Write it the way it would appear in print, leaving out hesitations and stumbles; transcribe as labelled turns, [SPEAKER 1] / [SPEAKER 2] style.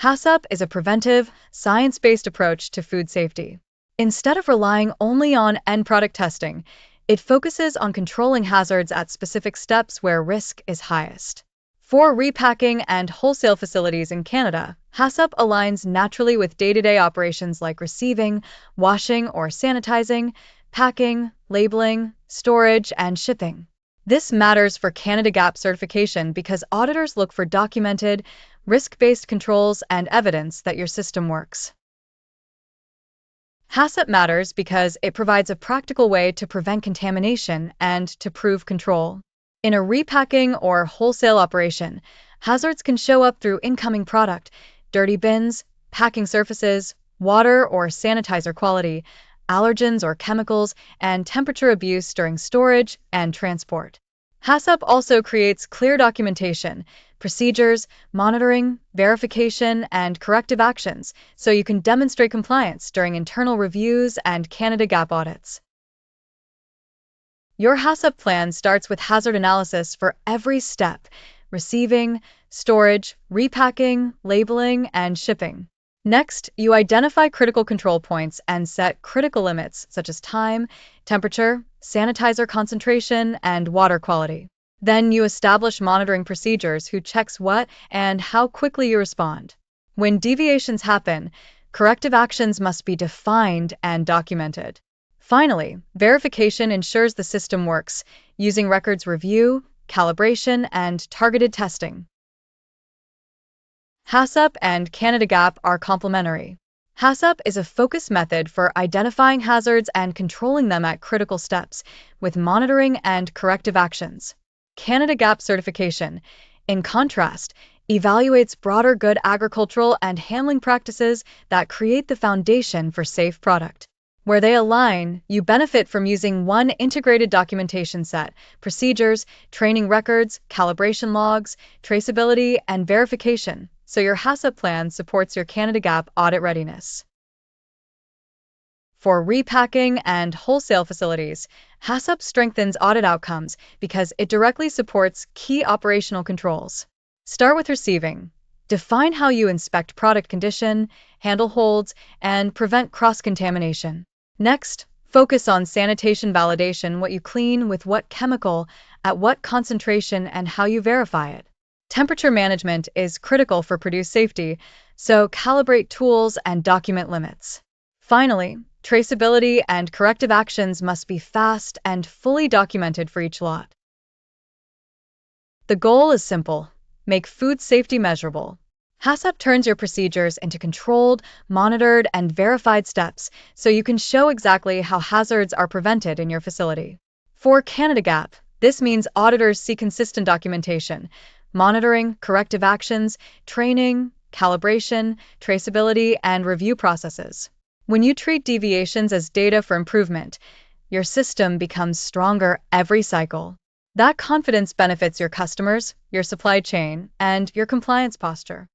[SPEAKER 1] HACCP is a preventive, science-based approach to food safety. Instead of relying only on end product testing, it focuses on controlling hazards at specific steps where risk is highest. For repacking and wholesale facilities in Canada, HACCP aligns naturally with day-to-day operations like receiving, washing or sanitizing, packing, labeling, storage, and shipping. This matters for CanadaGap certification because auditors look for documented, risk-based controls and evidence that your system works. HACCP matters because it provides a practical way to prevent contamination and to prove control. In a repacking or wholesale operation, hazards can show up through incoming product, dirty bins, packing surfaces, water or sanitizer quality, allergens or chemicals, and temperature abuse during storage and transport. HACCP also creates clear documentation, procedures, monitoring, verification, and corrective actions so you can demonstrate compliance during internal reviews and CanadaGap audits. Your HACCP plan starts with hazard analysis for every step: receiving, storage, repacking, labeling, and shipping. Next, you identify critical control points and set critical limits such as time, temperature, sanitizer concentration, and water quality. Then you establish monitoring procedures who checks what and how quickly you respond. When deviations happen, corrective actions must be defined and documented. Finally, verification ensures the system works, using records review, calibration, and targeted testing. HACCP and CanadaGap are complementary. HACCP is a focused method for identifying hazards and controlling them at critical steps, with monitoring and corrective actions. CanadaGap certification, in contrast, evaluates broader good agricultural and handling practices that create the foundation for safe product. Where they align, you benefit from using one integrated documentation set: procedures, training records, calibration logs, traceability, and verification, so your HACCP plan supports your CanadaGap audit readiness. For repacking and wholesale facilities, HACCP strengthens audit outcomes because it directly supports key operational controls. Start with receiving. Define how you inspect product condition, handle holds, and prevent cross-contamination. Next, focus on sanitation validation: what you clean, with what chemical, at what concentration, and how you verify it. Temperature management is critical for produce safety, so calibrate tools and document limits. Finally, traceability and corrective actions must be fast and fully documented for each lot. The goal is simple: make food safety measurable. HACCP turns your procedures into controlled, monitored, and verified steps so you can show exactly how hazards are prevented in your facility. For CanadaGap, this means auditors see consistent documentation, monitoring, corrective actions, training, calibration, traceability, and review processes. When you treat deviations as data for improvement, your system becomes stronger every cycle. That confidence benefits your customers, your supply chain, and your compliance posture.